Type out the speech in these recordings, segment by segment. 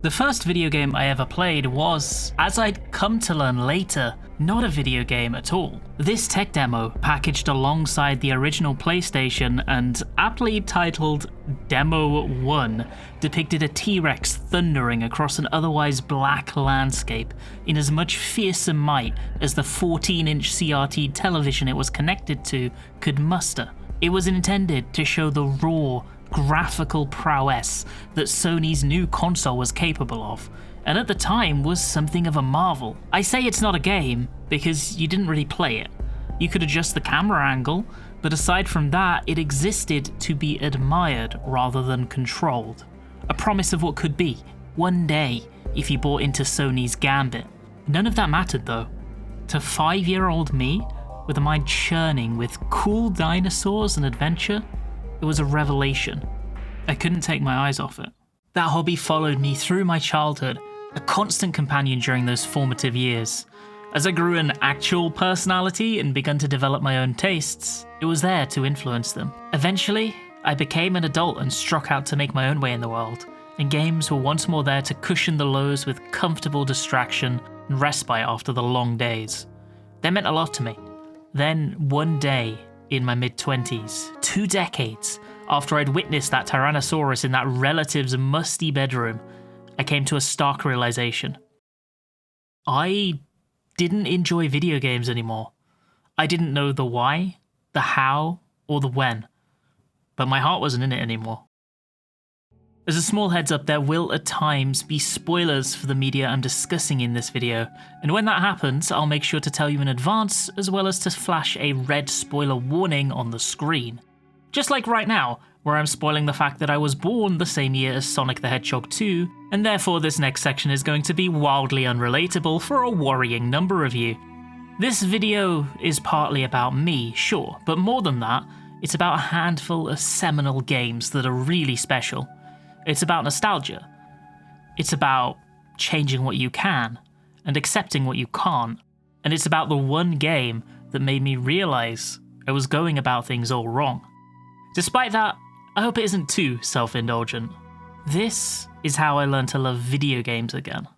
The first video game I ever played was, as I'd come to learn later, not a video game at all. This tech demo, packaged alongside the original PlayStation and aptly titled Demo 1, depicted a T-Rex thundering across an otherwise black landscape in as much fearsome might as the 14-inch CRT television it was connected to could muster. It was intended to show the raw, graphical prowess that Sony's new console was capable of, and at the time was something of a marvel. I say it's not a game because you didn't really play it. You could adjust the camera angle, but aside from that, it existed to be admired rather than controlled. A promise of what could be, one day, if you bought into Sony's gambit. None of that mattered though. To 5-year-old me, with a mind churning with cool dinosaurs and adventure, it was a revelation. I couldn't take my eyes off it. That hobby followed me through my childhood, a constant companion during those formative years. As I grew an actual personality and began to develop my own tastes, it was there to influence them. Eventually, I became an adult and struck out to make my own way in the world, and games were once more there to cushion the lows with comfortable distraction and respite after the long days. They meant a lot to me. Then, one day, in my mid-20s, 2 decades after I'd witnessed that Tyrannosaurus in that relative's musty bedroom, I came to a stark realization. I didn't enjoy video games anymore. I didn't know the why, the how, or the when, but my heart wasn't in it anymore. As a small heads up, there will at times be spoilers for the media I'm discussing in this video, and when that happens, I'll make sure to tell you in advance, as well as to flash a red spoiler warning on the screen. Just like right now, where I'm spoiling the fact that I was born the same year as Sonic the Hedgehog 2, and therefore this next section is going to be wildly unrelatable for a worrying number of you. This video is partly about me, sure, but more than that, it's about a handful of seminal games that are really special. It's about nostalgia. It's about changing what you can and accepting what you can't. And it's about the one game that made me realize I was going about things all wrong. Despite that, I hope it isn't too self-indulgent. This is how I learned to love video games again.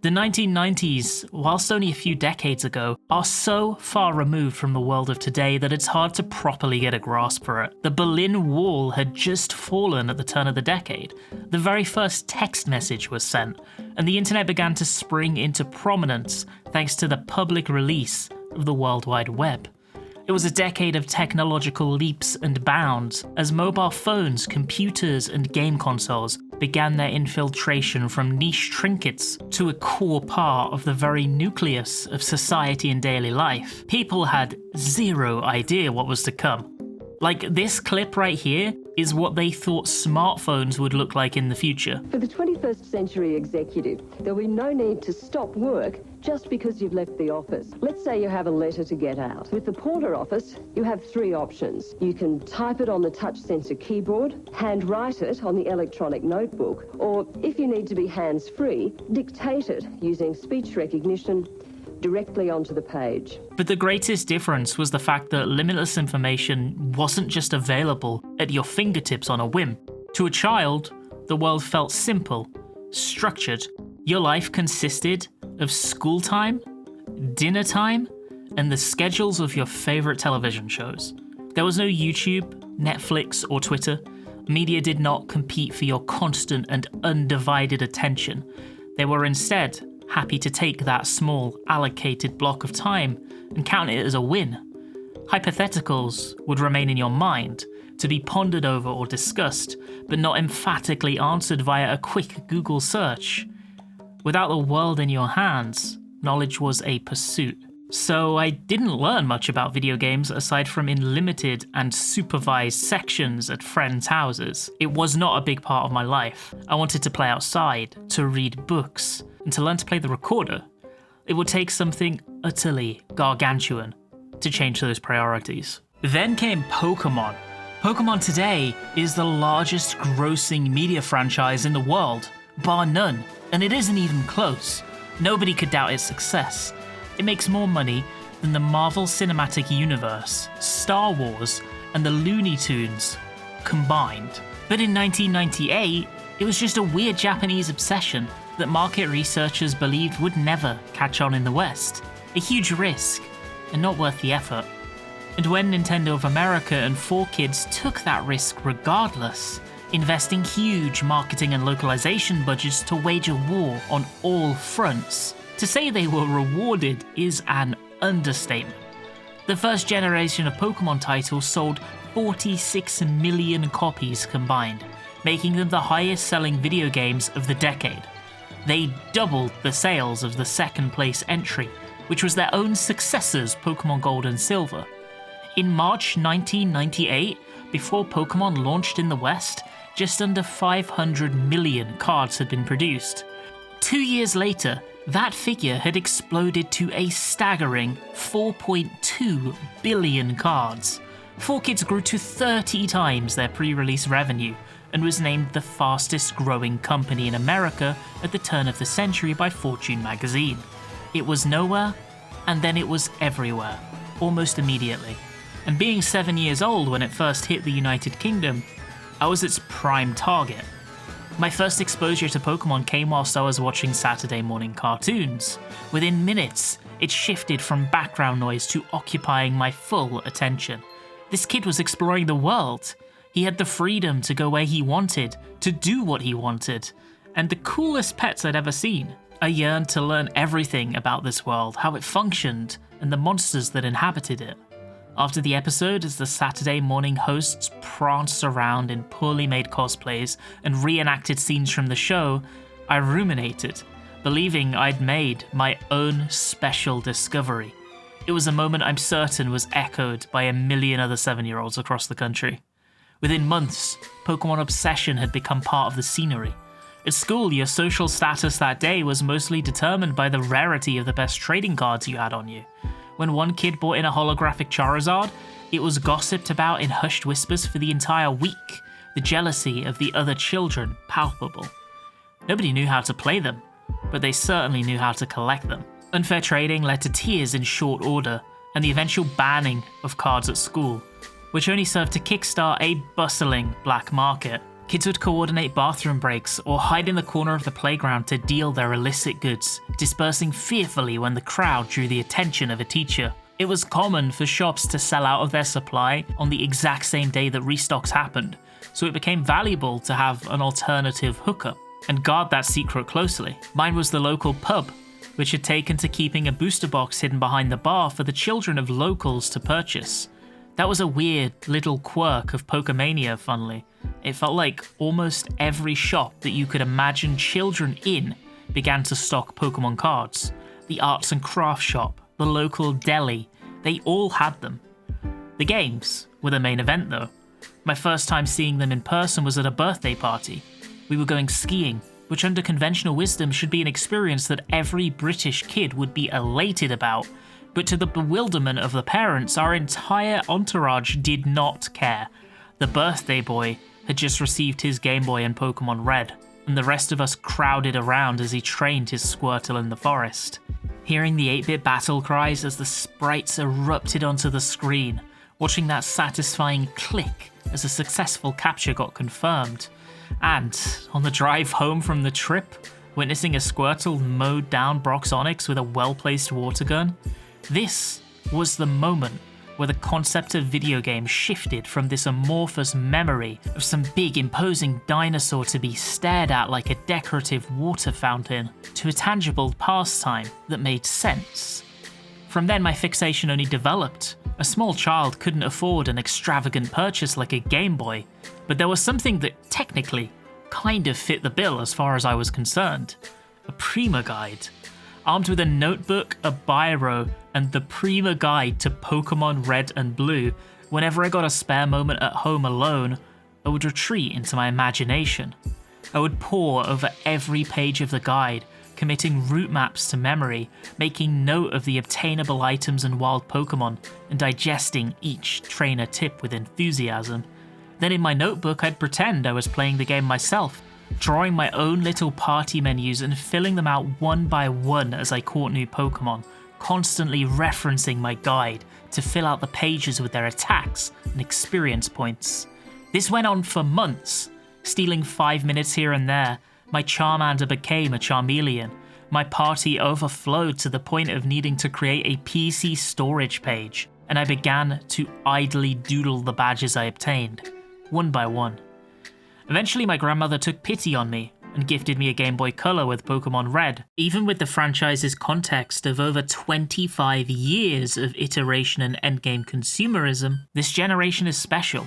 The 1990s, whilst only a few decades ago, are so far removed from the world of today that it's hard to properly get a grasp for it. The Berlin Wall had just fallen at the turn of the decade. The very first text message was sent, and the internet began to spring into prominence thanks to the public release of the World Wide Web. It was a decade of technological leaps and bounds as mobile phones, computers, and game consoles began their infiltration from niche trinkets to a core part of the very nucleus of society and daily life. People had zero idea what was to come. Like, this clip right here is what they thought smartphones would look like in the future. For the 21st century executive, there'll be no need to stop work just because you've left the office. Let's say you have a letter to get out. With the Porter office, you have 3 options. You can type it on the touch sensor keyboard, handwrite it on the electronic notebook, or if you need to be hands-free, dictate it using speech recognition directly onto the page. But the greatest difference was the fact that limitless information wasn't just available at your fingertips on a whim. To a child, the world felt simple, structured. Your life consisted of school time, dinner time, and the schedules of your favorite television shows. There was no YouTube, Netflix, or Twitter. Media did not compete for your constant and undivided attention. They were instead happy to take that small, allocated block of time and count it as a win. Hypotheticals would remain in your mind, to be pondered over or discussed, but not emphatically answered via a quick Google search. Without the world in your hands, knowledge was a pursuit. So I didn't learn much about video games aside from in limited and supervised sections at friends' houses. It was not a big part of my life. I wanted to play outside, to read books, and to learn to play the recorder. It would take something utterly gargantuan to change those priorities. Then came Pokemon. Pokemon today is the largest grossing media franchise in the world, bar none, and it isn't even close. Nobody could doubt its success. It makes more money than the Marvel Cinematic Universe, Star Wars, and the Looney Tunes combined. But in 1998, it was just a weird Japanese obsession that market researchers believed would never catch on in the West. A huge risk, and not worth the effort. And when Nintendo of America and 4Kids took that risk regardless, investing huge marketing and localization budgets to wage a war on all fronts, to say they were rewarded is an understatement. The first generation of Pokemon titles sold 46 million copies combined, making them the highest selling video games of the decade. They doubled the sales of the second place entry, which was their own successors, Pokemon Gold and Silver. In March 1998, before Pokemon launched in the West, just under 500 million cards had been produced. 2 years later, that figure had exploded to a staggering 4.2 billion cards. 4Kids grew to 30 times their pre-release revenue and was named the fastest growing company in America at the turn of the century by Fortune magazine. It was nowhere, and then it was everywhere, almost immediately. And being 7 years old when it first hit the United Kingdom, I was its prime target. My first exposure to Pokemon came whilst I was watching Saturday morning cartoons. Within minutes, it shifted from background noise to occupying my full attention. This kid was exploring the world. He had the freedom to go where he wanted, to do what he wanted, and the coolest pets I'd ever seen. I yearned to learn everything about this world, how it functioned, and the monsters that inhabited it. After the episode, as the Saturday morning hosts pranced around in poorly made cosplays and reenacted scenes from the show, I ruminated, believing I'd made my own special discovery. It was a moment I'm certain was echoed by a million other 7-year-olds across the country. Within months, Pokemon obsession had become part of the scenery. At school, your social status that day was mostly determined by the rarity of the best trading cards you had on you. When one kid bought in a holographic Charizard, it was gossiped about in hushed whispers for the entire week, the jealousy of the other children palpable. Nobody knew how to play them, but they certainly knew how to collect them. Unfair trading led to tears in short order, and the eventual banning of cards at school, which only served to kickstart a bustling black market. Kids would coordinate bathroom breaks or hide in the corner of the playground to deal their illicit goods, dispersing fearfully when the crowd drew the attention of a teacher. It was common for shops to sell out of their supply on the exact same day that restocks happened, so it became valuable to have an alternative hookup and guard that secret closely. Mine was the local pub, which had taken to keeping a booster box hidden behind the bar for the children of locals to purchase. That was a weird little quirk of Pokemania, funnily. It felt like almost every shop that you could imagine children in began to stock Pokemon cards. The arts and crafts shop, the local deli, they all had them. The games were the main event though. My first time seeing them in person was at a birthday party. We were going skiing, which under conventional wisdom should be an experience that every British kid would be elated about. But to the bewilderment of the parents, our entire entourage did not care. The birthday boy had just received his Game Boy and Pokemon Red, and the rest of us crowded around as he trained his Squirtle in the forest. Hearing the 8-bit battle cries as the sprites erupted onto the screen, watching that satisfying click as a successful capture got confirmed, and on the drive home from the trip, witnessing a Squirtle mowed down Brock's Onix with a well-placed water gun. This was the moment where the concept of video games shifted from this amorphous memory of some big imposing dinosaur to be stared at like a decorative water fountain to a tangible pastime that made sense. From then my fixation only developed. A small child couldn't afford an extravagant purchase like a Game Boy, but there was something that technically kind of fit the bill as far as I was concerned. A Prima Guide. Armed with a notebook, a biro, and the Prima Guide to Pokemon Red and Blue, whenever I got a spare moment at home alone, I would retreat into my imagination. I would pore over every page of the guide, committing route maps to memory, making note of the obtainable items and wild Pokemon, and digesting each trainer tip with enthusiasm. Then in my notebook I'd pretend I was playing the game myself, drawing my own little party menus and filling them out one by one as I caught new Pokemon, constantly referencing my guide to fill out the pages with their attacks and experience points. This went on for months, stealing 5 minutes here and there. My Charmander became a Charmeleon. My party overflowed to the point of needing to create a PC storage page, and I began to idly doodle the badges I obtained, one by one. Eventually my grandmother took pity on me and gifted me a Game Boy Color with Pokemon Red. Even with the franchise's context of over 25 years of iteration and endgame consumerism, this generation is special.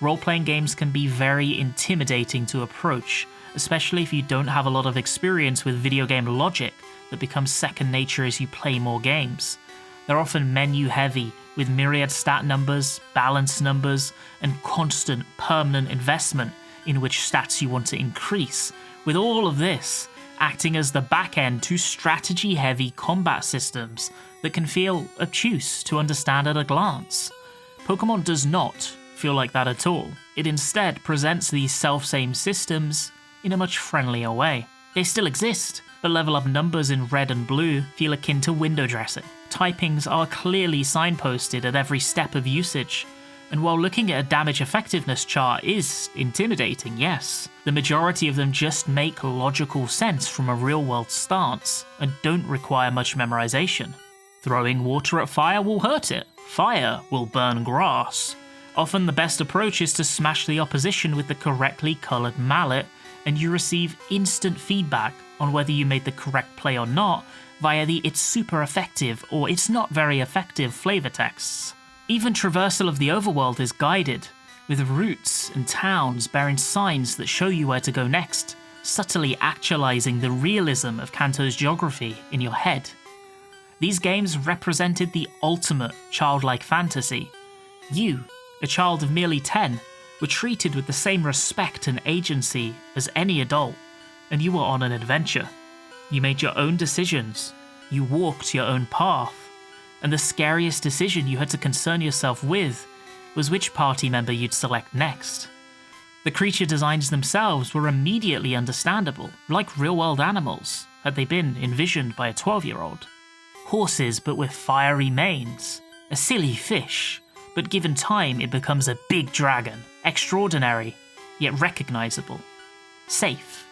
Role-playing games can be very intimidating to approach, especially if you don't have a lot of experience with video game logic that becomes second nature as you play more games. They're often menu-heavy, with myriad stat numbers, balance numbers, and constant, permanent investment in which stats you want to increase, with all of this acting as the back-end to strategy-heavy combat systems that can feel obtuse to understand at a glance. Pokemon does not feel like that at all. It instead presents these self-same systems in a much friendlier way. They still exist, but level up numbers in red and blue feel akin to window dressing. Typings are clearly signposted at every step of usage, and while looking at a damage effectiveness chart is intimidating, yes, the majority of them just make logical sense from a real-world stance and don't require much memorization. Throwing water at fire will hurt it. Fire will burn grass. Often the best approach is to smash the opposition with the correctly coloured mallet, and you receive instant feedback on whether you made the correct play or not via the "it's super effective" or "it's not very effective" flavor texts. Even traversal of the overworld is guided, with routes and towns bearing signs that show you where to go next, subtly actualizing the realism of Kanto's geography in your head. These games represented the ultimate childlike fantasy. You, a child of merely 10, were treated with the same respect and agency as any adult, and you were on an adventure. You made your own decisions, you walked your own path, and the scariest decision you had to concern yourself with was which party member you'd select next. The creature designs themselves were immediately understandable, like real-world animals, had they been envisioned by a 12-year-old. Horses but with fiery manes, a silly fish, but given time it becomes a big dragon, extraordinary, yet recognizable, safe.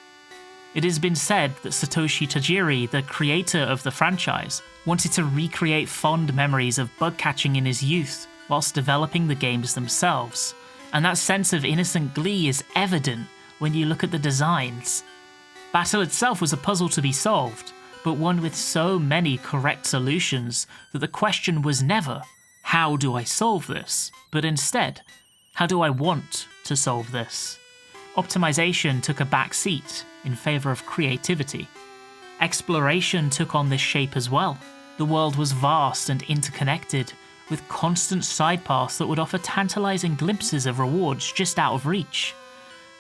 It has been said that Satoshi Tajiri, the creator of the franchise, wanted to recreate fond memories of bug catching in his youth whilst developing the games themselves, and that sense of innocent glee is evident when you look at the designs. Battle itself was a puzzle to be solved, but one with so many correct solutions that the question was never, how do I solve this? But instead, how do I want to solve this? Optimization took a back seat in favour of creativity. Exploration took on this shape as well. The world was vast and interconnected, with constant side paths that would offer tantalising glimpses of rewards just out of reach.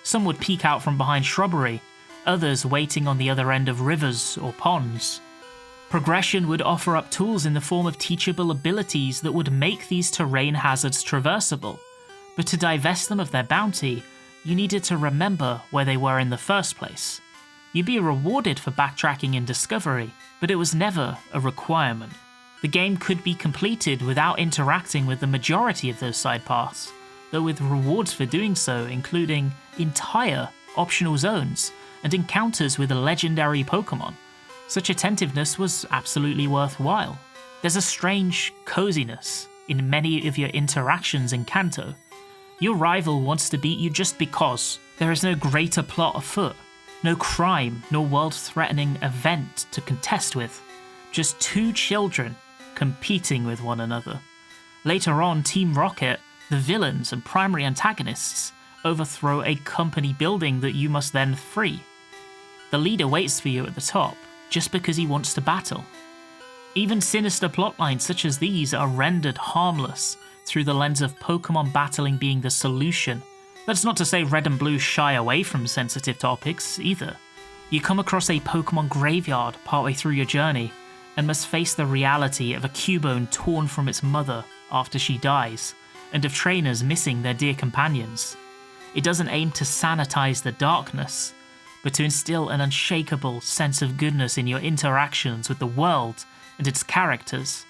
Some would peek out from behind shrubbery, others waiting on the other end of rivers or ponds. Progression would offer up tools in the form of teachable abilities that would make these terrain hazards traversable, but to divest them of their bounty, you needed to remember where they were in the first place. You'd be rewarded for backtracking in Discovery, but it was never a requirement. The game could be completed without interacting with the majority of those side paths, though with rewards for doing so, including entire optional zones and encounters with legendary Pokemon. Such attentiveness was absolutely worthwhile. There's a strange coziness in many of your interactions in Kanto. Your rival wants to beat you just because. There is no greater plot afoot, no crime nor world-threatening event to contest with. Just two children competing with one another. Later on, Team Rocket, the villains and primary antagonists, overthrow a company building that you must then free. The leader waits for you at the top, just because he wants to battle. Even sinister plotlines such as these are rendered harmless through the lens of Pokemon battling being the solution. That's not to say Red and Blue shy away from sensitive topics, either. You come across a Pokemon graveyard partway through your journey, and must face the reality of a Cubone torn from its mother after she dies, and of trainers missing their dear companions. It doesn't aim to sanitize the darkness, but to instill an unshakable sense of goodness in your interactions with the world and its characters.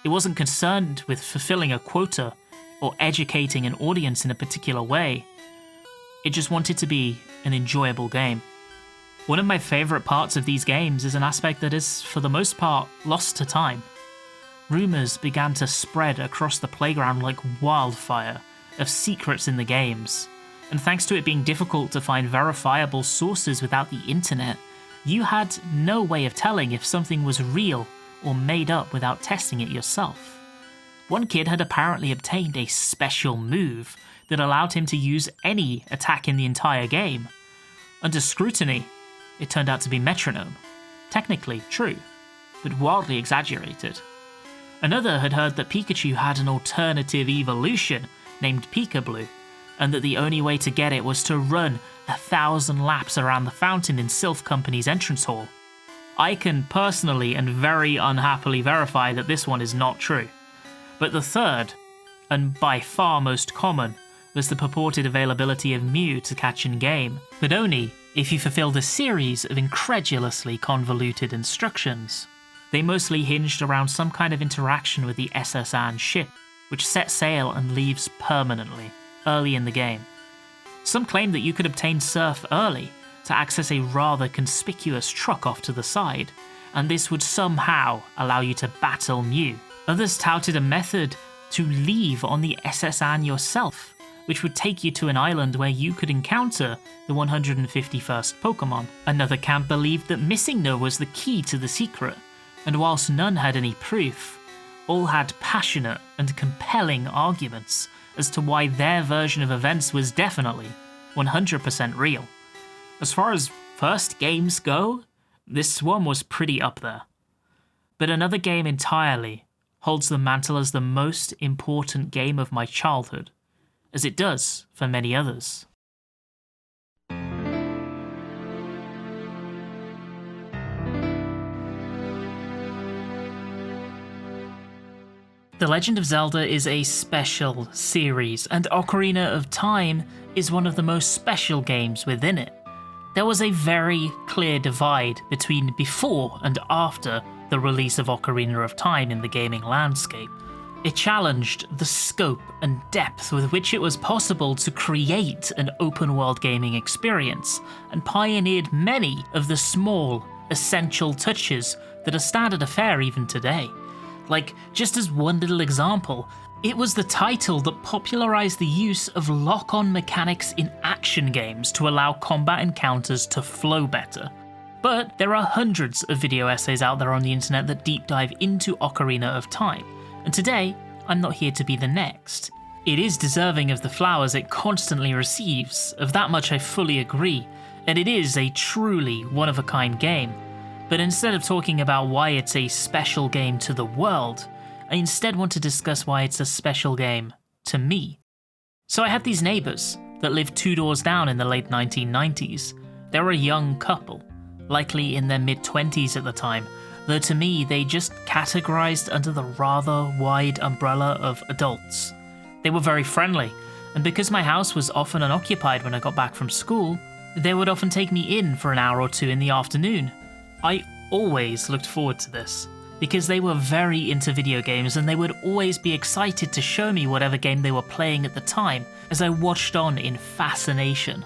It wasn't concerned with fulfilling a quota, or educating an audience in a particular way. It just wanted to be an enjoyable game. One of my favourite parts of these games is an aspect that is, for the most part, lost to time. Rumours began to spread across the playground like wildfire of secrets in the games, and thanks to it being difficult to find verifiable sources without the internet, you had no way of telling if something was real or made up without testing it yourself. One kid had apparently obtained a special move that allowed him to use any attack in the entire game. Under scrutiny, it turned out to be metronome. Technically true, but wildly exaggerated. Another had heard that Pikachu had an alternative evolution named Pikablu, and that the only way to get it was to run 1,000 laps around the fountain in Sylph Company's entrance hall. I can personally and very unhappily verify that this one is not true. But the third, and by far most common, was the purported availability of Mew to catch in game, but only if you fulfilled a series of incredulously convoluted instructions. They mostly hinged around some kind of interaction with the SS Anne ship, which set sail and leaves permanently, early in the game. Some claim that you could obtain Surf early to access a rather conspicuous truck off to the side, and this would somehow allow you to battle Mew. Others touted a method to leave on the SS Anne yourself, which would take you to an island where you could encounter the 151st Pokemon. Another camp believed that missing No was the key to the secret, and whilst none had any proof, all had passionate and compelling arguments as to why their version of events was definitely 100% real. As far as first games go, this one was pretty up there. But another game entirely holds the mantle as the most important game of my childhood, as it does for many others. The Legend of Zelda is a special series, and Ocarina of Time is one of the most special games within it. There was a very clear divide between before and after the release of Ocarina of Time in the gaming landscape. It challenged the scope and depth with which it was possible to create an open-world gaming experience, and pioneered many of the small, essential touches that are standard affair even today. Like, just as one little example, it was the title that popularized the use of lock-on mechanics in action games to allow combat encounters to flow better. But there are hundreds of video essays out there on the internet that deep dive into Ocarina of Time, and today, I'm not here to be the next. It is deserving of the flowers it constantly receives, of that much I fully agree, and it is a truly one-of-a-kind game. But instead of talking about why it's a special game to the world, I instead want to discuss why it's a special game to me. So I had these neighbours that lived 2 doors down in the late 1990s. They were a young couple, likely in their mid-20s at the time, though to me they just categorised under the rather wide umbrella of adults. They were very friendly, and because my house was often unoccupied when I got back from school, they would often take me in for an hour or two in the afternoon. I always looked forward to this, because they were very into video games and they would always be excited to show me whatever game they were playing at the time as I watched on in fascination.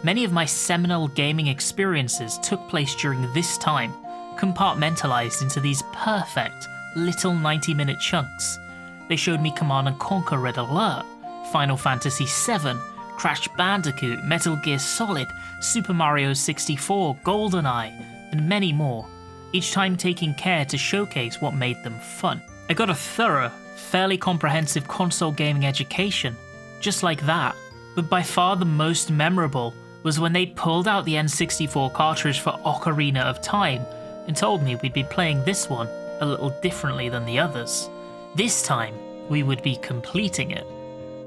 Many of my seminal gaming experiences took place during this time, compartmentalized into these perfect little 90-minute chunks. They showed me Command & Conquer Red Alert, Final Fantasy VII, Crash Bandicoot, Metal Gear Solid, Super Mario 64, GoldenEye, and many more, each time taking care to showcase what made them fun. I got a thorough, fairly comprehensive console gaming education, just like that, but by far the most memorable was when they pulled out the N64 cartridge for Ocarina of Time and told me we'd be playing this one a little differently than the others. This time, we would be completing it.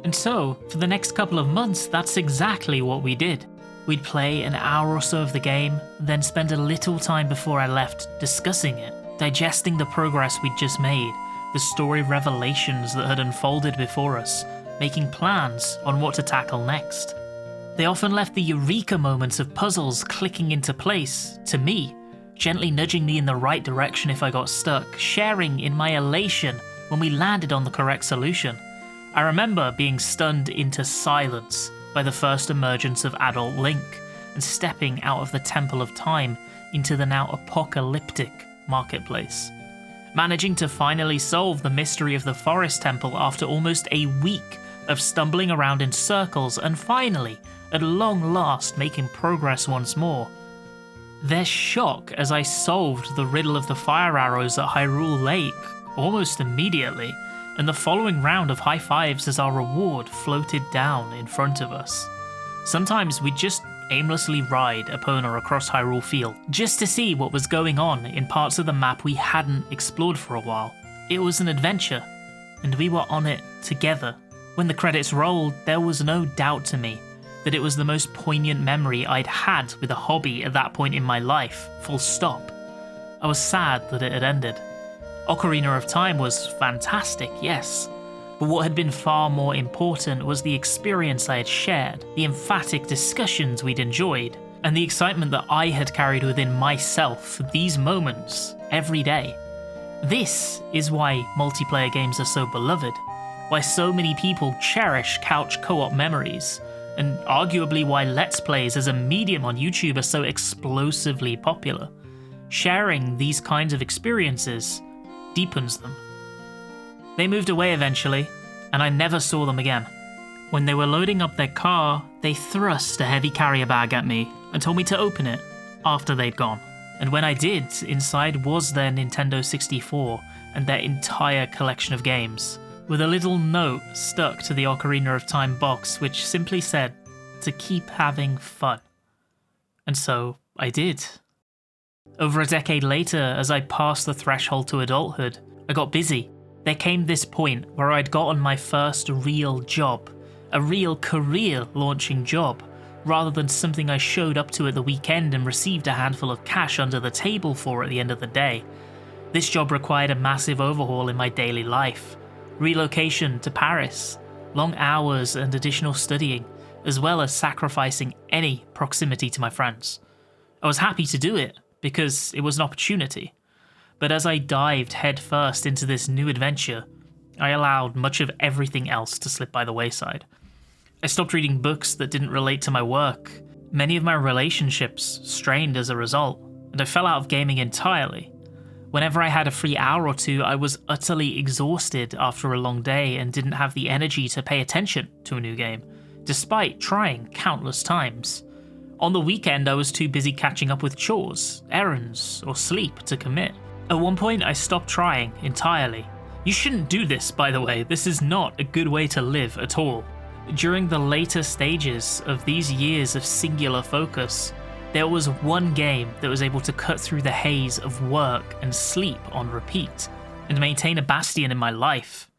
And so, for the next couple of months, that's exactly what we did. We'd play an hour or so of the game, then spend a little time before I left discussing it, digesting the progress we'd just made, the story revelations that had unfolded before us, making plans on what to tackle next. They often left the eureka moments of puzzles clicking into place to me, gently nudging me in the right direction if I got stuck, sharing in my elation when we landed on the correct solution. I remember being stunned into silence by the first emergence of adult Link and stepping out of the Temple of Time into the now apocalyptic marketplace. Managing to finally solve the mystery of the Forest Temple after almost a week of stumbling around in circles and finally, at long last, making progress once more. Their shock as I solved the riddle of the fire arrows at Hyrule Lake almost immediately, and the following round of high fives as our reward floated down in front of us. Sometimes we'd just aimlessly ride Epona across Hyrule Field, just to see what was going on in parts of the map we hadn't explored for a while. It was an adventure, and we were on it together. When the credits rolled, there was no doubt to me that it was the most poignant memory I'd had with a hobby at that point in my life, full stop. I was sad that it had ended. Ocarina of Time was fantastic, yes, but what had been far more important was the experience I had shared, the emphatic discussions we'd enjoyed, and the excitement that I had carried within myself for these moments every day. This is why multiplayer games are so beloved, why so many people cherish couch co-op memories, and arguably why Let's Plays as a medium on YouTube are so explosively popular. Sharing these kinds of experiences deepens them. They moved away eventually, and I never saw them again. When they were loading up their car, they thrust a heavy carrier bag at me and told me to open it after they'd gone. And when I did, inside was their Nintendo 64 and their entire collection of games, with a little note stuck to the Ocarina of Time box which simply said to keep having fun. And so I did. Over a decade later, as I passed the threshold to adulthood, I got busy. There came this point where I'd gotten my first real job, a real career-launching job, rather than something I showed up to at the weekend and received a handful of cash under the table for at the end of the day. This job required a massive overhaul in my daily life, relocation to Paris, long hours and additional studying, as well as sacrificing any proximity to my friends. I was happy to do it, because it was an opportunity. But as I dived headfirst into this new adventure, I allowed much of everything else to slip by the wayside. I stopped reading books that didn't relate to my work. Many of my relationships strained as a result, and I fell out of gaming entirely. Whenever I had a free hour or two, I was utterly exhausted after a long day and didn't have the energy to pay attention to a new game, despite trying countless times. On the weekend, I was too busy catching up with chores, errands, or sleep to commit. At one point, I stopped trying entirely. You shouldn't do this, by the way. This is not a good way to live at all. During the later stages of these years of singular focus, there was one game that was able to cut through the haze of work and sleep on repeat, and maintain a bastion in my life.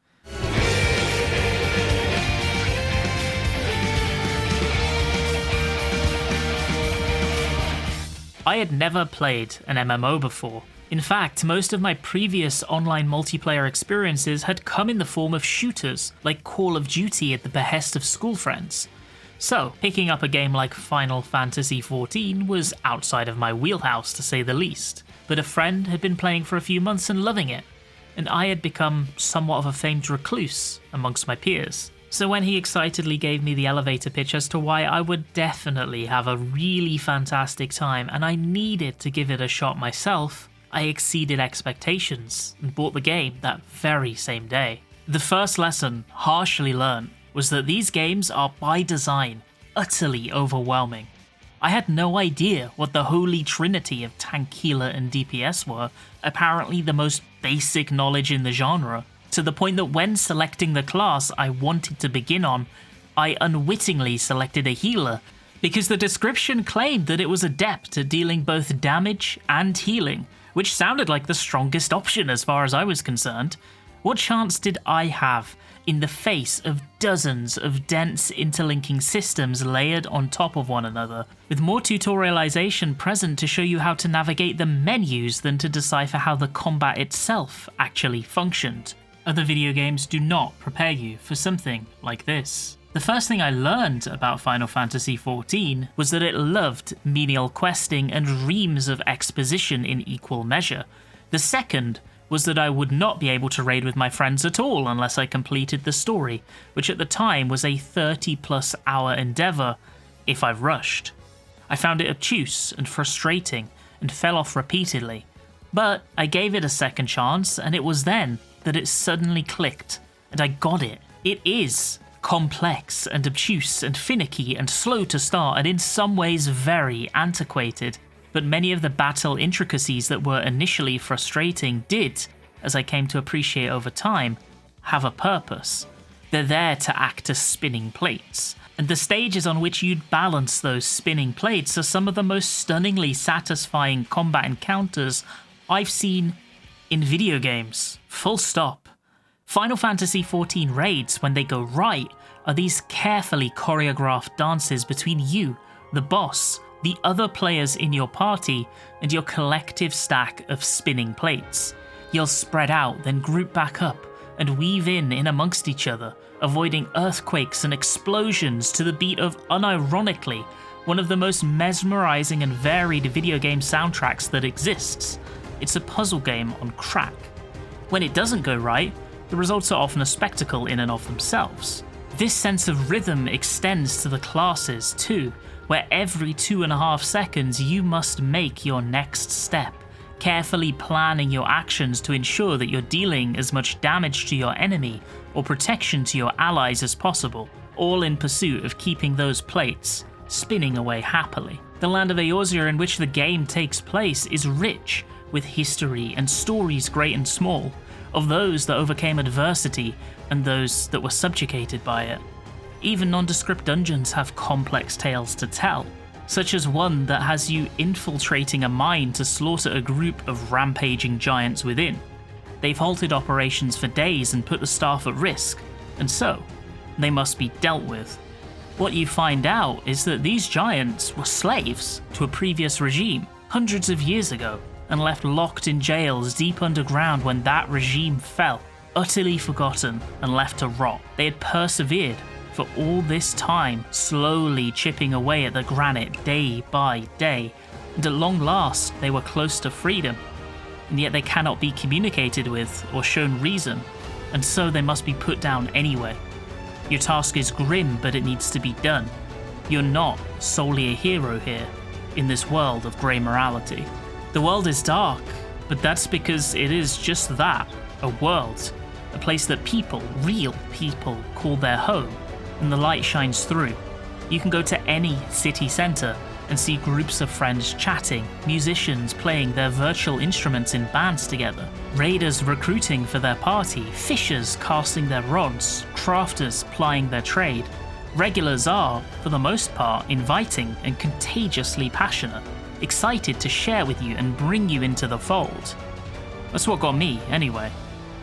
I had never played an MMO before. In fact, most of my previous online multiplayer experiences had come in the form of shooters, like Call of Duty at the behest of school friends. So, picking up a game like Final Fantasy XIV was outside of my wheelhouse, to say the least. But a friend had been playing for a few months and loving it, and I had become somewhat of a famed recluse amongst my peers. So when he excitedly gave me the elevator pitch as to why I would definitely have a really fantastic time and I needed to give it a shot myself, I exceeded expectations and bought the game that very same day. The first lesson, harshly learned, was that these games are by design utterly overwhelming. I had no idea what the holy trinity of tank, healer and DPS were, apparently the most basic knowledge in the genre, to the point that when selecting the class I wanted to begin on, I unwittingly selected a healer, because the description claimed that it was adept at dealing both damage and healing, which sounded like the strongest option as far as I was concerned. What chance did I have in the face of dozens of dense interlinking systems layered on top of one another, with more tutorialization present to show you how to navigate the menus than to decipher how the combat itself actually functioned? Other video games do not prepare you for something like this. The first thing I learned about Final Fantasy XIV was that it loved menial questing and reams of exposition in equal measure. The second was that I would not be able to raid with my friends at all unless I completed the story, which at the time was a 30+ hour endeavour if I rushed. I found it obtuse and frustrating and fell off repeatedly, but I gave it a second chance, and it was then that it suddenly clicked, and I got it. It is complex and obtuse and finicky and slow to start and in some ways very antiquated, but many of the battle intricacies that were initially frustrating did, as I came to appreciate over time, have a purpose. They're there to act as spinning plates, and the stages on which you'd balance those spinning plates are some of the most stunningly satisfying combat encounters I've seen in video games. Full stop. Final Fantasy XIV raids, when they go right, are these carefully choreographed dances between you, the boss, the other players in your party, and your collective stack of spinning plates. You'll spread out, then group back up, and weave in amongst each other, avoiding earthquakes and explosions to the beat of, unironically, one of the most mesmerizing and varied video game soundtracks that exists. It's a puzzle game on crack. When it doesn't go right, the results are often a spectacle in and of themselves. This sense of rhythm extends to the classes too, where every 2.5 seconds you must make your next step, carefully planning your actions to ensure that you're dealing as much damage to your enemy or protection to your allies as possible, all in pursuit of keeping those plates spinning away happily. The land of Eorzea in which the game takes place is rich with history and stories great and small, of those that overcame adversity and those that were subjugated by it. Even nondescript dungeons have complex tales to tell, such as one that has you infiltrating a mine to slaughter a group of rampaging giants within. They've halted operations for days and put the staff at risk, and so they must be dealt with. What you find out is that these giants were slaves to a previous regime hundreds of years ago, and left locked in jails deep underground when that regime fell, utterly forgotten and left to rot. They had persevered for all this time, slowly chipping away at the granite day by day, and at long last they were close to freedom, and yet they cannot be communicated with or shown reason, and so they must be put down anyway. Your task is grim, but it needs to be done. You're not solely a hero here, in this world of grey morality. The world is dark, but that's because it is just that, a world, a place that people, real people, call their home, and the light shines through. You can go to any city centre and see groups of friends chatting, musicians playing their virtual instruments in bands together, raiders recruiting for their party, fishers casting their rods, crafters plying their trade. Regulars are, for the most part, inviting and contagiously passionate, excited to share with you and bring you into the fold. That's what got me, anyway.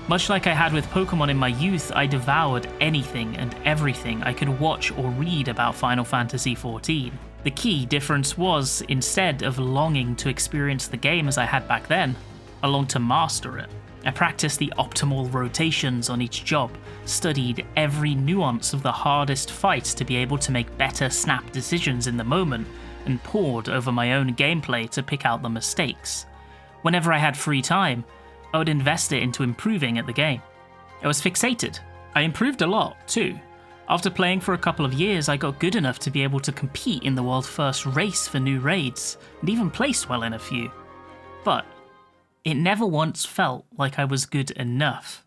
Much like I had with Pokemon in my youth, I devoured anything and everything I could watch or read about Final Fantasy XIV. The key difference was, instead of longing to experience the game as I had back then, I longed to master it. I practiced the optimal rotations on each job, studied every nuance of the hardest fights to be able to make better snap decisions in the moment, and pored over my own gameplay to pick out the mistakes. Whenever I had free time, I would invest it into improving at the game. I was fixated. I improved a lot, too. After playing for a couple of years, I got good enough to be able to compete in the world first race for new raids, and even place well in a few. But it never once felt like I was good enough.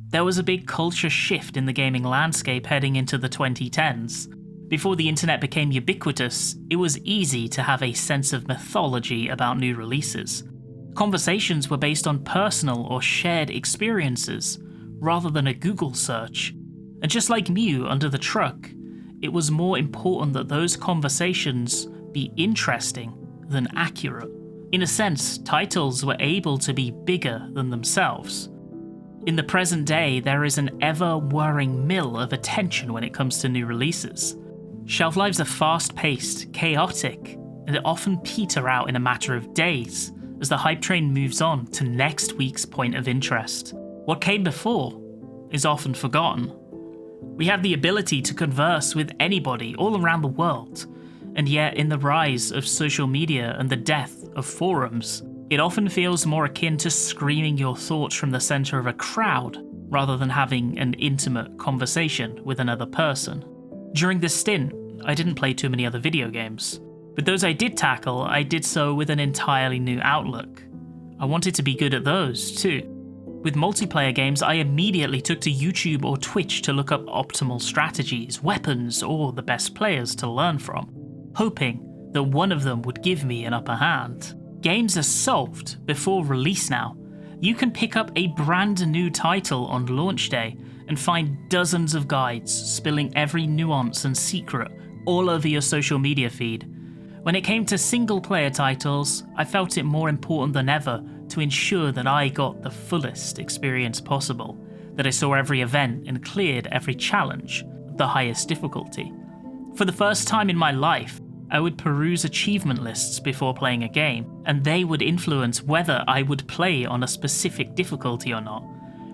There was a big culture shift in the gaming landscape heading into the 2010s. Before the internet became ubiquitous, it was easy to have a sense of mythology about new releases. Conversations were based on personal or shared experiences, rather than a Google search. And just like Mew under the truck, it was more important that those conversations be interesting than accurate. In a sense, titles were able to be bigger than themselves. In the present day, there is an ever-whirring mill of attention when it comes to new releases. Shelf lives are fast-paced, chaotic, and it often peter out in a matter of days as the hype train moves on to next week's point of interest. What came before is often forgotten. We have the ability to converse with anybody all around the world, and yet in the rise of social media and the death of forums, It often feels more akin to screaming your thoughts from the center of a crowd, rather than having an intimate conversation with another person. During this stint, I didn't play too many other video games, but those I did tackle, I did so with an entirely new outlook. I wanted to be good at those too. With multiplayer games, I immediately took to YouTube or Twitch to look up optimal strategies, weapons, or the best players to learn from, hoping that one of them would give me an upper hand. Games are solved before release now. You can pick up a brand new title on launch day and find dozens of guides spilling every nuance and secret all over your social media feed. When it came to single player titles, I felt it more important than ever to ensure that I got the fullest experience possible, that I saw every event and cleared every challenge, the highest difficulty. For the first time in my life, I would peruse achievement lists before playing a game, and they would influence whether I would play on a specific difficulty or not.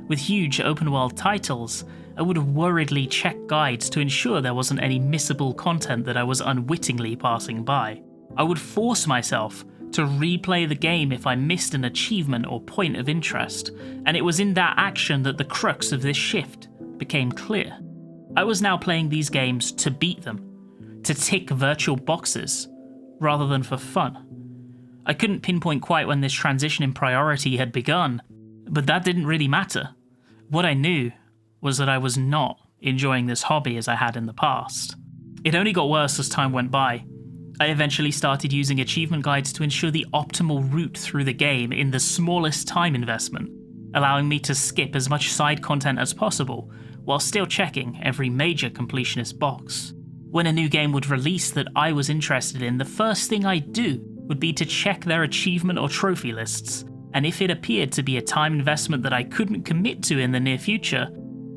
With huge open world titles, I would worriedly check guides to ensure there wasn't any missable content that I was unwittingly passing by. I would force myself to replay the game if I missed an achievement or point of interest, and it was in that action that the crux of this shift became clear. I was now playing these games to beat them, to tick virtual boxes, rather than for fun. I couldn't pinpoint quite when this transition in priority had begun, but that didn't really matter. What I knew was that I was not enjoying this hobby as I had in the past. It only got worse as time went by. I eventually started using achievement guides to ensure the optimal route through the game in the smallest time investment, allowing me to skip as much side content as possible while still checking every major completionist box. When a new game would release that I was interested in, the first thing I'd do would be to check their achievement or trophy lists, and if it appeared to be a time investment that I couldn't commit to in the near future,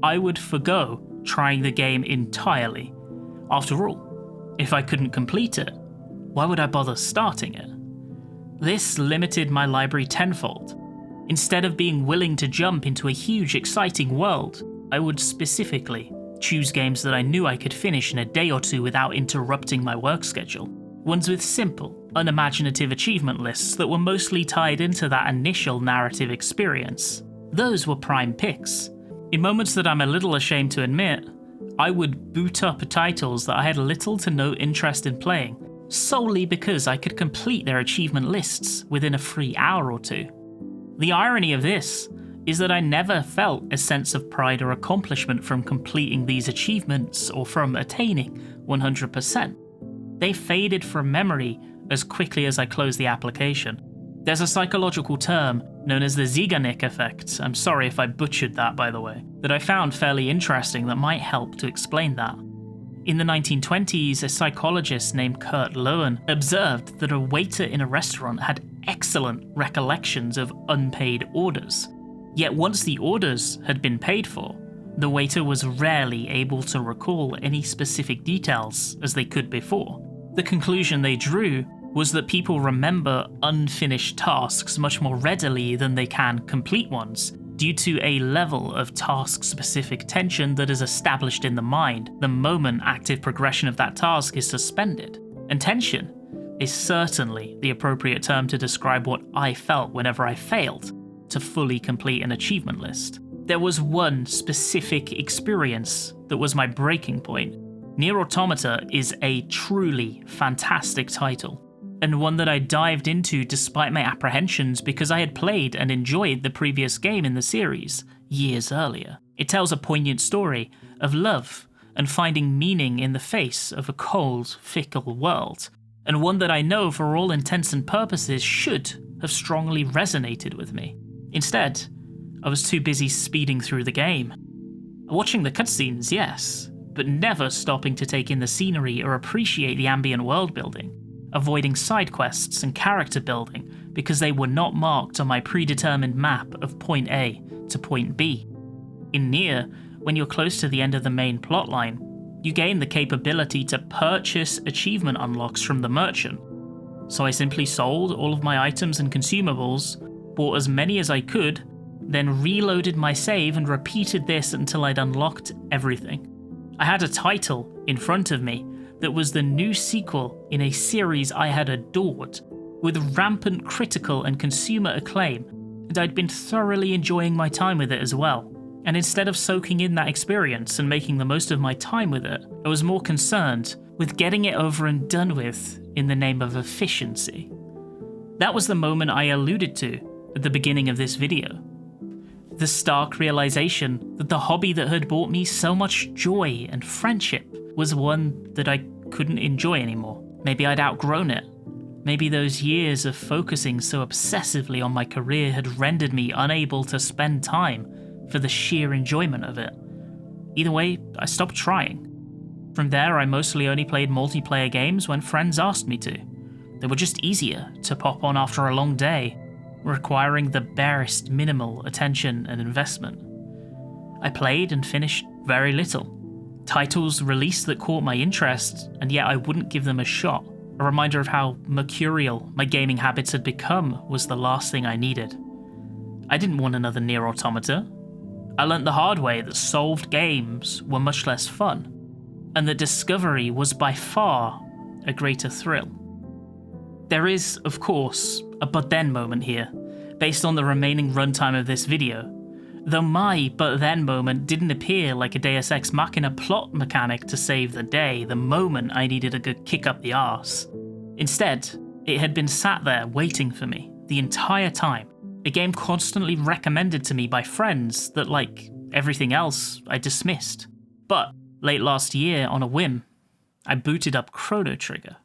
I would forgo trying the game entirely. After all, if I couldn't complete it, why would I bother starting it? This limited my library tenfold. Instead of being willing to jump into a huge, exciting world, I would specifically choose games that I knew I could finish in a day or two without interrupting my work schedule. Ones with simple, unimaginative achievement lists that were mostly tied into that initial narrative experience. Those were prime picks. In moments that I'm a little ashamed to admit, I would boot up titles that I had little to no interest in playing, solely because I could complete their achievement lists within a free hour or two. The irony of this is that I never felt a sense of pride or accomplishment from completing these achievements or from attaining 100%. They faded from memory as quickly as I closed the application. There's a psychological term known as the Zeigarnik effect, I'm sorry if I butchered that by the way, that I found fairly interesting that might help to explain that. In the 1920s, a psychologist named Kurt Loewen observed that a waiter in a restaurant had excellent recollections of unpaid orders. Yet once the orders had been paid for, the waiter was rarely able to recall any specific details as they could before. The conclusion they drew was that people remember unfinished tasks much more readily than they can complete ones, due to a level of task-specific tension that is established in the mind the moment active progression of that task is suspended. And tension is certainly the appropriate term to describe what I felt whenever I failed to fully complete an achievement list. There was one specific experience that was my breaking point. Nier Automata is a truly fantastic title, and one that I dived into despite my apprehensions because I had played and enjoyed the previous game in the series years earlier. It tells a poignant story of love and finding meaning in the face of a cold, fickle world, and one that I know for all intents and purposes should have strongly resonated with me. Instead, I was too busy speeding through the game. Watching the cutscenes, yes, but never stopping to take in the scenery or appreciate the ambient world building, avoiding side quests and character building because they were not marked on my predetermined map of point A to point B. In Nier, when you're close to the end of the main plotline, you gain the capability to purchase achievement unlocks from the merchant. So I simply sold all of my items and consumables, bought as many as I could, then reloaded my save and repeated this until I'd unlocked everything. I had a title in front of me that was the new sequel in a series I had adored, with rampant critical and consumer acclaim, and I'd been thoroughly enjoying my time with it as well. And instead of soaking in that experience and making the most of my time with it, I was more concerned with getting it over and done with in the name of efficiency. That was the moment I alluded to at the beginning of this video. The stark realization that the hobby that had brought me so much joy and friendship was one that I couldn't enjoy anymore. Maybe I'd outgrown it. Maybe those years of focusing so obsessively on my career had rendered me unable to spend time for the sheer enjoyment of it. Either way, I stopped trying. From there, I mostly only played multiplayer games when friends asked me to. They were just easier to pop on after a long day, requiring the barest minimal attention and investment. I played and finished very little. Titles released that caught my interest, and yet I wouldn't give them a shot. A reminder of how mercurial my gaming habits had become was the last thing I needed. I didn't want another Nier Automata. I learnt the hard way that solved games were much less fun, and that discovery was by far a greater thrill. There is, of course, a but then moment here, based on the remaining runtime of this video, though my but then moment didn't appear like a Deus Ex Machina plot mechanic to save the day the moment I needed a good kick up the arse. Instead, it had been sat there waiting for me the entire time, a game constantly recommended to me by friends that, like everything else, I dismissed. But late last year, on a whim, I booted up Chrono Trigger.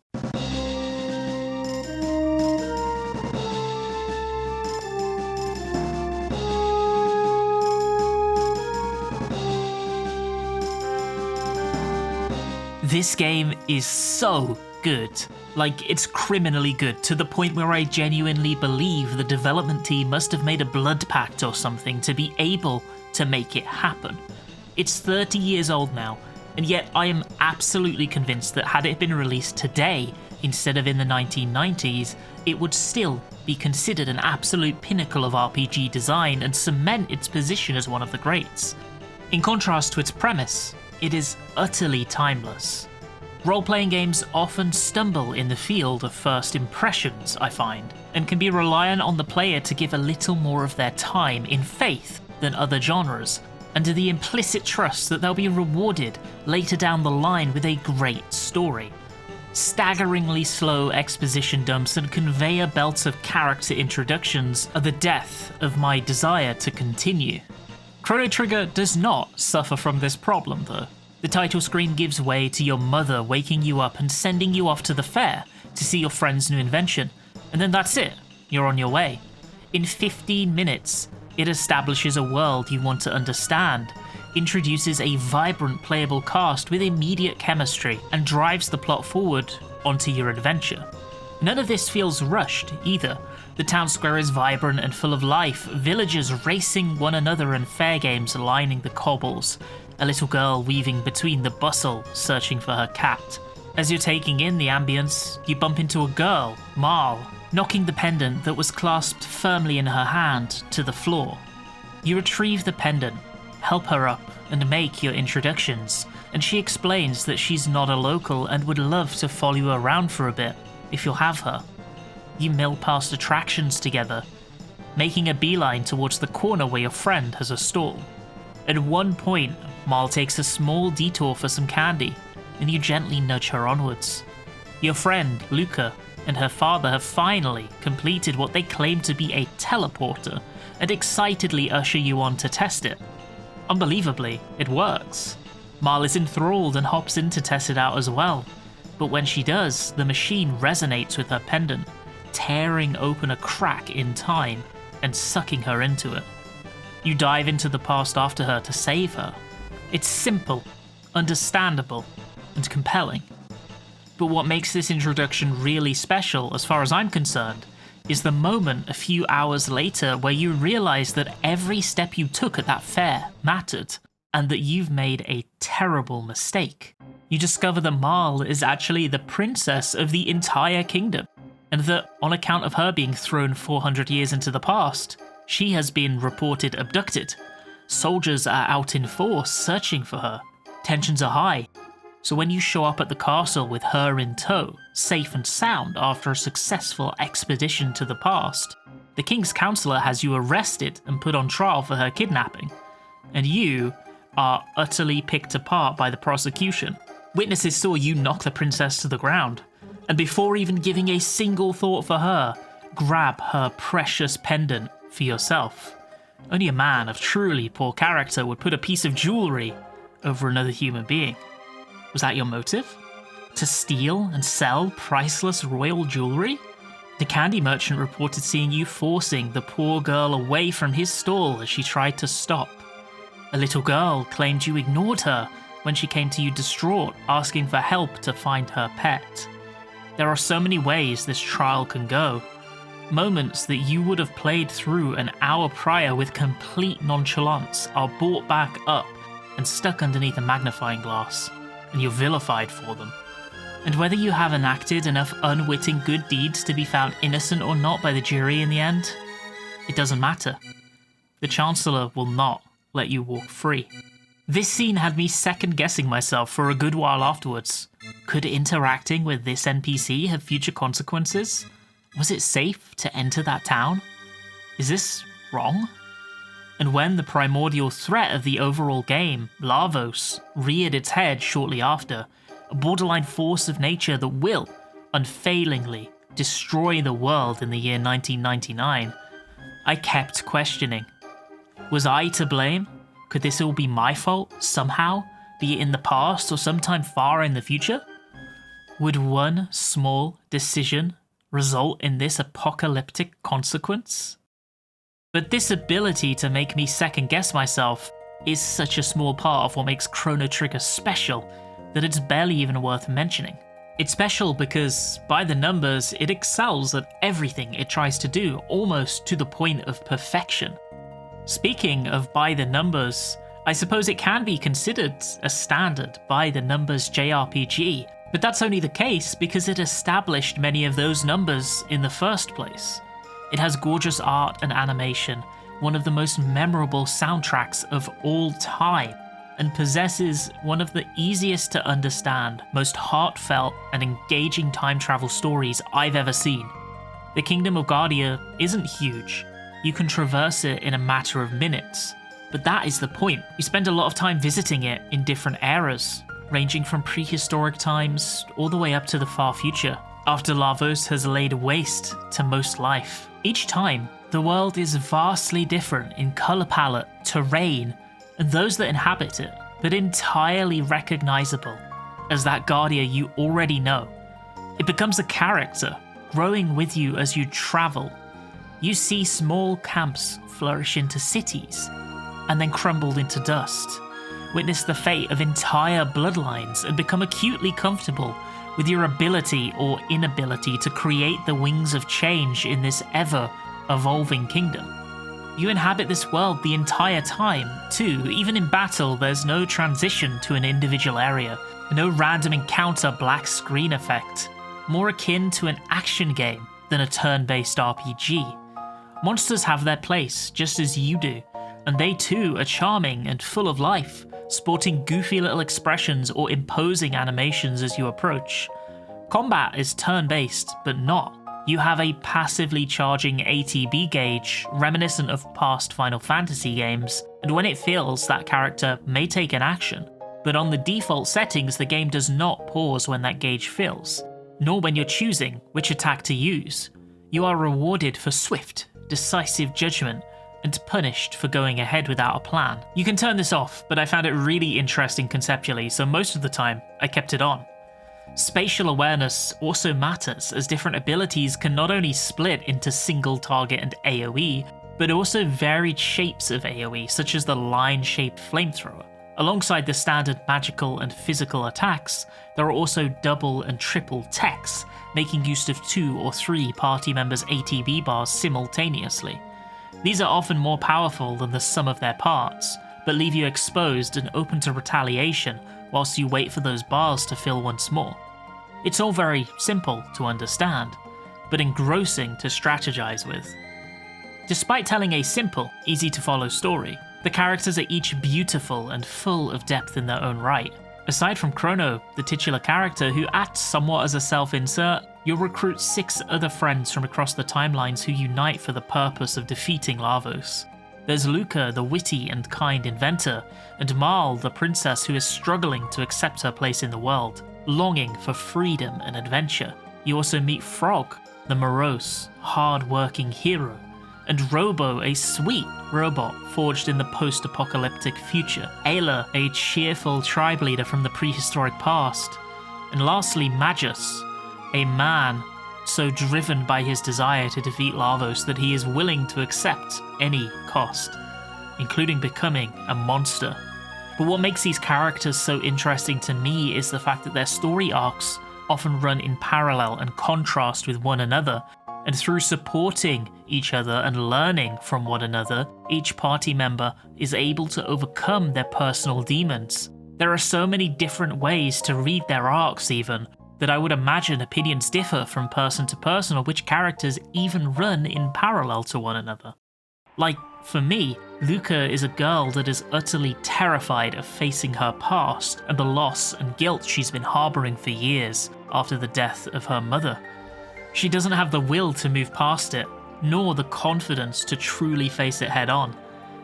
This game is so good. Like, it's criminally good, to the point where I genuinely believe the development team must have made a blood pact or something to be able to make it happen. It's 30 years old now, and yet I am absolutely convinced that had it been released today, instead of in the 1990s, it would still be considered an absolute pinnacle of RPG design and cement its position as one of the greats. In contrast to its premise, it is utterly timeless. Role-playing games often stumble in the field of first impressions, I find, and can be reliant on the player to give a little more of their time in faith than other genres, under the implicit trust that they'll be rewarded later down the line with a great story. Staggeringly slow exposition dumps and conveyor belts of character introductions are the death of my desire to continue. Chrono Trigger does not suffer from this problem, though. The title screen gives way to your mother waking you up and sending you off to the fair to see your friend's new invention, and then that's it, you're on your way. In 15 minutes, it establishes a world you want to understand, introduces a vibrant playable cast with immediate chemistry, and drives the plot forward onto your adventure. None of this feels rushed either. The town square is vibrant and full of life, villagers racing one another and fair games lining the cobbles, a little girl weaving between the bustle searching for her cat. As you're taking in the ambience, you bump into a girl, Marl, knocking the pendant that was clasped firmly in her hand to the floor. You retrieve the pendant, help her up, and make your introductions, and she explains that she's not a local and would love to follow you around for a bit, if you'll have her. You mill past attractions together, making a beeline towards the corner where your friend has a stall. At one point, Marl takes a small detour for some candy, and you gently nudge her onwards. Your friend, Luca, and her father have finally completed what they claim to be a teleporter, and excitedly usher you on to test it. Unbelievably, it works. Marl is enthralled and hops in to test it out as well, but when she does, the machine resonates with her pendant, tearing open a crack in time and sucking her into it. You dive into the past after her to save her. It's simple, understandable, and compelling. But what makes this introduction really special, as far as I'm concerned, is the moment a few hours later where you realize that every step you took at that fair mattered, and that you've made a terrible mistake. You discover that Marl is actually the princess of the entire kingdom, and that on account of her being thrown 400 years into the past, she has been reported abducted. Soldiers are out in force searching for her. Tensions are high. So when you show up at the castle with her in tow, safe and sound after a successful expedition to the past. The king's counselor has you arrested and put on trial for her kidnapping, and you are utterly picked apart by the prosecution. Witnesses saw you knock the princess to the ground, and before even giving a single thought for her, grab her precious pendant for yourself. Only a man of truly poor character would put a piece of jewellery over another human being. Was that your motive? To steal and sell priceless royal jewellery? The candy merchant reported seeing you forcing the poor girl away from his stall as she tried to stop. A little girl claimed you ignored her when she came to you distraught, asking for help to find her pet. There are so many ways this trial can go. Moments that you would have played through an hour prior with complete nonchalance are brought back up and stuck underneath a magnifying glass, and you're vilified for them. And whether you have enacted enough unwitting good deeds to be found innocent or not by the jury in the end, it doesn't matter. The Chancellor will not let you walk free. This scene had me second-guessing myself for a good while afterwards. Could interacting with this NPC have future consequences? Was it safe to enter that town? Is this wrong? And when the primordial threat of the overall game, Lavos, reared its head shortly after, a borderline force of nature that will, unfailingly, destroy the world in the year 1999, I kept questioning. Was I to blame? Could this all be my fault, somehow, be it in the past or sometime far in the future? Would one small decision result in this apocalyptic consequence? But this ability to make me second-guess myself is such a small part of what makes Chrono Trigger special that it's barely even worth mentioning. It's special because, by the numbers, it excels at everything it tries to do, almost to the point of perfection. Speaking of by the numbers, I suppose it can be considered a standard by the numbers JRPG, but that's only the case because it established many of those numbers in the first place. It has gorgeous art and animation, one of the most memorable soundtracks of all time, and possesses one of the easiest to understand, most heartfelt and engaging time travel stories I've ever seen. The Kingdom of Guardia isn't huge. You can traverse it in a matter of minutes, but that is the point. You spend a lot of time visiting it in different eras, ranging from prehistoric times all the way up to the far future, after Lavos has laid waste to most life. Each time, the world is vastly different in colour palette, terrain, and those that inhabit it, but entirely recognisable as that Guardia you already know. It becomes a character, growing with you as you travel. You see small camps flourish into cities, and then crumble into dust. Witness the fate of entire bloodlines and become acutely comfortable with your ability or inability to create the wings of change in this ever-evolving kingdom. You inhabit this world the entire time, too. Even in battle, there's no transition to an individual area, no random encounter black screen effect, more akin to an action game than a turn-based RPG. Monsters have their place, just as you do, and they too are charming and full of life, sporting goofy little expressions or imposing animations as you approach. Combat is turn-based, but not. You have a passively charging ATB gauge, reminiscent of past Final Fantasy games, and when it feels that character may take an action, but on the default settings the game does not pause when that gauge fills, nor when you're choosing which attack to use. You are rewarded for swift, decisive judgment, and punished for going ahead without a plan. You can turn this off, but I found it really interesting conceptually, so most of the time I kept it on. Spatial awareness also matters, as different abilities can not only split into single target and AoE, but also varied shapes of AoE, such as the line-shaped flamethrower. Alongside the standard magical and physical attacks, there are also double and triple techs, making use of 2 or 3 party members' ATB bars simultaneously. These are often more powerful than the sum of their parts, but leave you exposed and open to retaliation whilst you wait for those bars to fill once more. It's all very simple to understand, but engrossing to strategize with. Despite telling a simple, easy to follow story, the characters are each beautiful and full of depth in their own right. Aside from Chrono, the titular character who acts somewhat as a self-insert, you'll recruit 6 other friends from across the timelines who unite for the purpose of defeating Lavos. There's Luca, the witty and kind inventor, and Marl, the princess who is struggling to accept her place in the world, longing for freedom and adventure. You also meet Frog, the morose, hard-working hero, and Robo, a sweet robot forged in the post-apocalyptic future, Ayla, a cheerful tribe leader from the prehistoric past, and lastly Magus, a man so driven by his desire to defeat Lavos that he is willing to accept any cost, including becoming a monster. But what makes these characters so interesting to me is the fact that their story arcs often run in parallel and contrast with one another, and through supporting each other and learning from one another, each party member is able to overcome their personal demons. There are so many different ways to read their arcs even, that I would imagine opinions differ from person to person on which characters even run in parallel to one another. Like, for me, Luca is a girl that is utterly terrified of facing her past and the loss and guilt she's been harboring for years after the death of her mother. She doesn't have the will to move past it, nor the confidence to truly face it head on.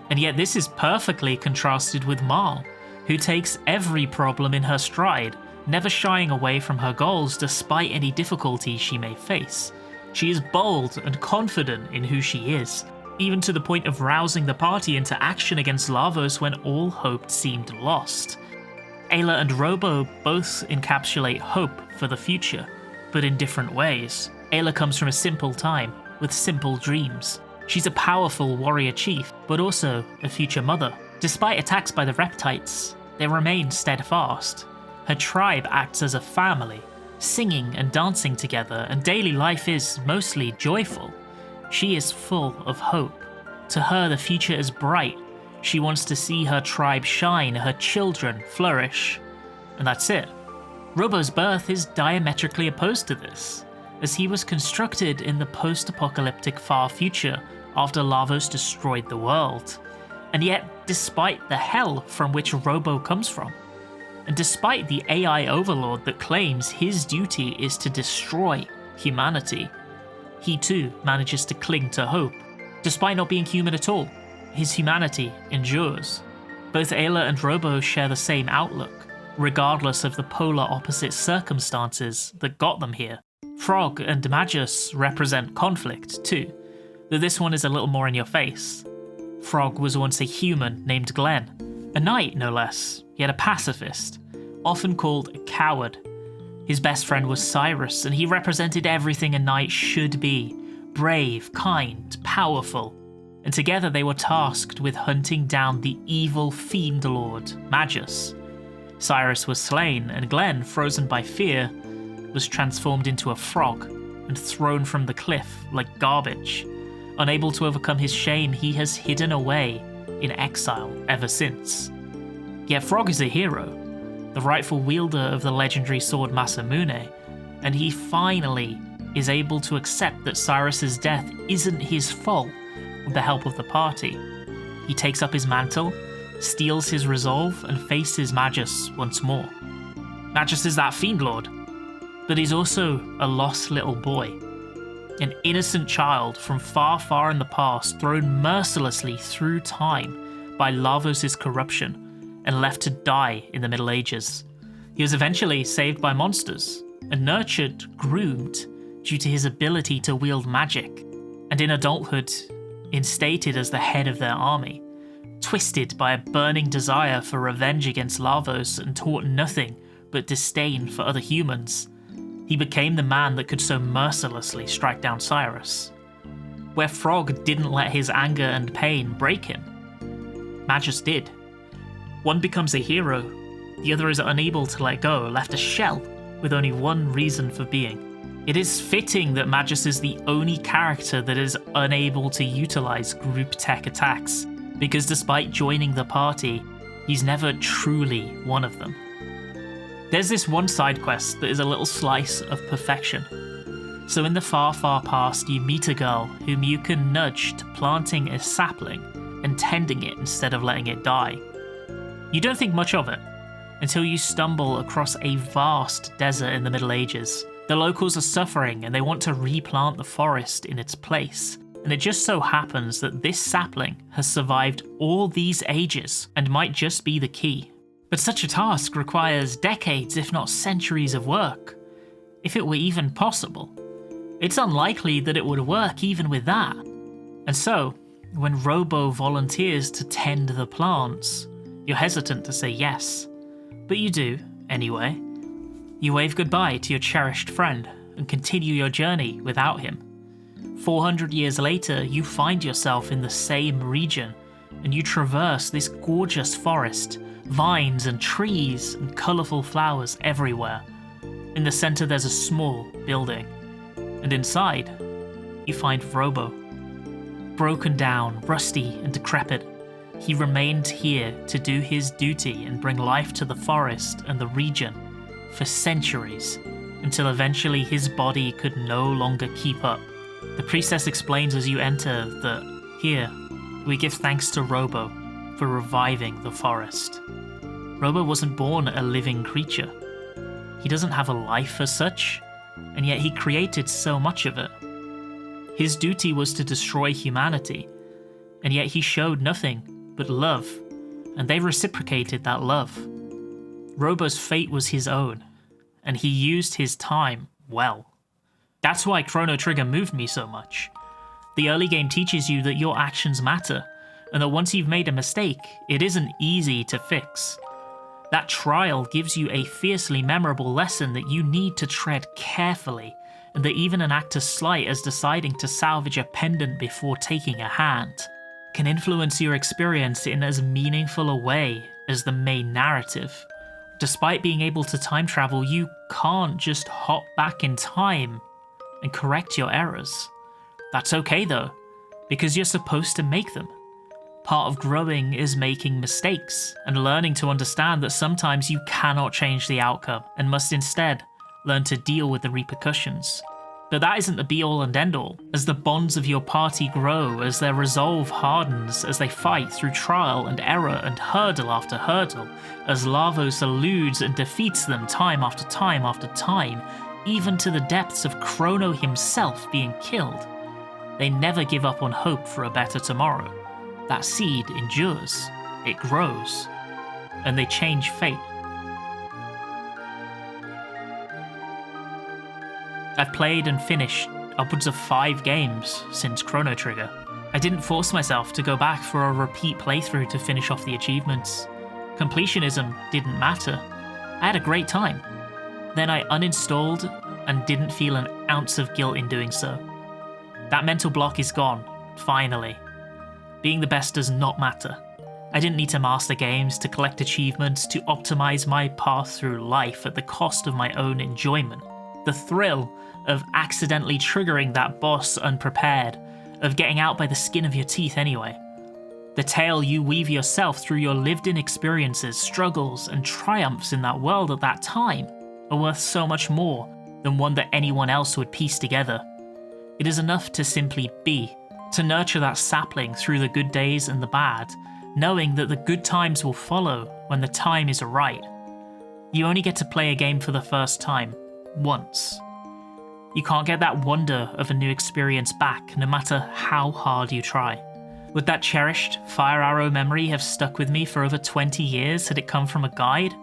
And yet this is perfectly contrasted with Marl, who takes every problem in her stride, never shying away from her goals despite any difficulties she may face. She is bold and confident in who she is, even to the point of rousing the party into action against Lavos when all hope seemed lost. Ayla and Robo both encapsulate hope for the future, but in different ways. Ayla comes from a simple time, with simple dreams. She's a powerful warrior chief, but also a future mother. Despite attacks by the Reptites, they remain steadfast. Her tribe acts as a family, singing and dancing together, and daily life is mostly joyful. She is full of hope. To her, the future is bright. She wants to see her tribe shine, her children flourish. And that's it. Robo's birth is diametrically opposed to this, as he was constructed in the post-apocalyptic far future after Lavos destroyed the world. And yet, despite the hell from which Robo comes from, and despite the AI overlord that claims his duty is to destroy humanity, he too manages to cling to hope. Despite not being human at all, his humanity endures. Both Ayla and Robo share the same outlook, regardless of the polar opposite circumstances that got them here. Frog and Magus represent conflict too, though this one is a little more in your face. Frog was once a human named Glenn, a knight no less, yet a pacifist, often called a coward. His best friend was Cyrus, and he represented everything a knight should be: brave, kind, powerful. And together they were tasked with hunting down the evil fiend lord, Magus. Cyrus was slain, and Glenn, frozen by fear, was transformed into a frog and thrown from the cliff like garbage. Unable to overcome his shame, he has hidden away in exile ever since. Yet Frog is a hero, the rightful wielder of the legendary sword Masamune, and he finally is able to accept that Cyrus's death isn't his fault with the help of the party. He takes up his mantle, steals his resolve, and faces Magus once more. Magus is that fiend lord, but he's also a lost little boy. An innocent child from far, far in the past, thrown mercilessly through time by Lavos' corruption and left to die in the Middle Ages. He was eventually saved by monsters and nurtured, groomed, due to his ability to wield magic, and in adulthood, instated as the head of their army. Twisted by a burning desire for revenge against Lavos and taught nothing but disdain for other humans, he became the man that could so mercilessly strike down Cyrus. Where Frog didn't let his anger and pain break him, Magus did. One becomes a hero, the other is unable to let go, left a shell with only one reason for being. It is fitting that Magus is the only character that is unable to utilize group tech attacks, because despite joining the party, he's never truly one of them. There's this one side quest that is a little slice of perfection. So in the far, far past, you meet a girl whom you can nudge to planting a sapling and tending it instead of letting it die. You don't think much of it, until you stumble across a vast desert in the Middle Ages. The locals are suffering and they want to replant the forest in its place. And it just so happens that this sapling has survived all these ages and might just be the key. But such a task requires decades, if not centuries of work, if it were even possible. It's unlikely that it would work even with that. And so, when Robo volunteers to tend the plants, you're hesitant to say yes. But you do, anyway. You wave goodbye to your cherished friend and continue your journey without him. 400 years later, you find yourself in the same region, and you traverse this gorgeous forest, vines and trees and colourful flowers everywhere. In the centre there's a small building, and inside, you find Robo. Broken down, rusty and decrepit, he remained here to do his duty and bring life to the forest and the region for centuries, until eventually his body could no longer keep up. The priestess explains as you enter that, here, we give thanks to Robo for reviving the forest. Robo wasn't born a living creature. He doesn't have a life as such, and yet he created so much of it. His duty was to destroy humanity, and yet he showed nothing but love, and they reciprocated that love. Robo's fate was his own, and he used his time well. That's why Chrono Trigger moved me so much. The early game teaches you that your actions matter, and that once you've made a mistake, it isn't easy to fix. That trial gives you a fiercely memorable lesson that you need to tread carefully, and that even an act as slight as deciding to salvage a pendant before taking a hand can influence your experience in as meaningful a way as the main narrative. Despite being able to time travel, you can't just hop back in time and correct your errors. That's okay though, because you're supposed to make them. Part of growing is making mistakes and learning to understand that sometimes you cannot change the outcome and must instead learn to deal with the repercussions. But that isn't the be-all and end-all. As the bonds of your party grow, as their resolve hardens, as they fight through trial and error and hurdle after hurdle, as Lavos eludes and defeats them time after time after time, even to the depths of Chrono himself being killed, they never give up on hope for a better tomorrow. That seed endures, it grows, and they change fate. I've played and finished upwards of 5 games since Chrono Trigger. I didn't force myself to go back for a repeat playthrough to finish off the achievements. Completionism didn't matter. I had a great time. Then I uninstalled and didn't feel an ounce of guilt in doing so. That mental block is gone, finally. Being the best does not matter. I didn't need to master games, to collect achievements, to optimize my path through life at the cost of my own enjoyment. The thrill of accidentally triggering that boss unprepared, of getting out by the skin of your teeth anyway. The tale you weave yourself through your lived-in experiences, struggles, and triumphs in that world at that time are worth so much more than one that anyone else would piece together. It is enough to simply be, to nurture that sapling through the good days and the bad, knowing that the good times will follow when the time is right. You only get to play a game for the first time, once. You can't get that wonder of a new experience back, no matter how hard you try. Would that cherished Fire Arrow memory have stuck with me for over 20 years had it come from a guide,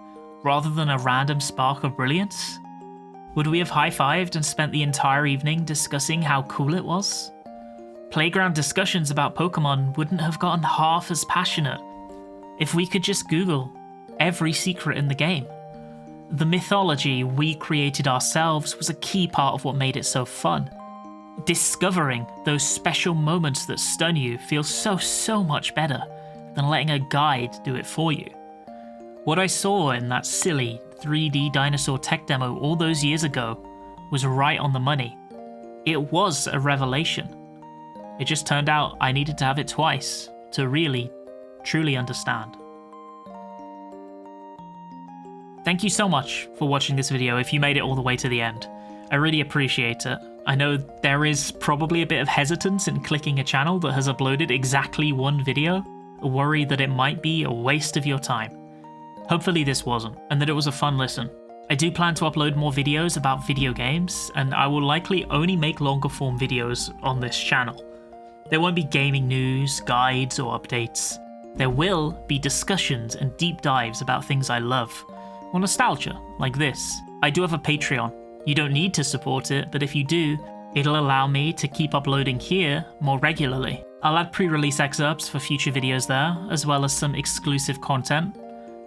rather than a random spark of brilliance? Would we have high-fived and spent the entire evening discussing how cool it was? Playground discussions about Pokemon wouldn't have gotten half as passionate if we could just Google every secret in the game. The mythology we created ourselves was a key part of what made it so fun. Discovering those special moments that stun you feels so much better than letting a guide do it for you. What I saw in that silly 3D dinosaur tech demo all those years ago was right on the money. It was a revelation. It just turned out I needed to have it twice to really, truly understand. Thank you so much for watching this video if you made it all the way to the end. I really appreciate it. I know there is probably a bit of hesitance in clicking a channel that has uploaded exactly one video, a worry that it might be a waste of your time. Hopefully this wasn't, and that it was a fun listen. I do plan to upload more videos about video games, and I will likely only make longer form videos on this channel. There won't be gaming news, guides, or updates. There will be discussions and deep dives about things I love, or nostalgia, like this. I do have a Patreon. You don't need to support it, but if you do, it'll allow me to keep uploading here more regularly. I'll add pre-release excerpts for future videos there, as well as some exclusive content,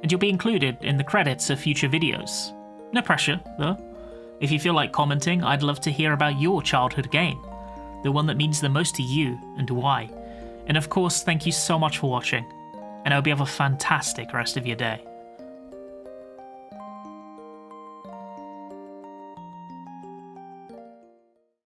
and you'll be included in the credits of future videos. No pressure, though. If you feel like commenting, I'd love to hear about your childhood game, the one that means the most to you and why. And of course, thank you so much for watching, and I hope you have a fantastic rest of your day.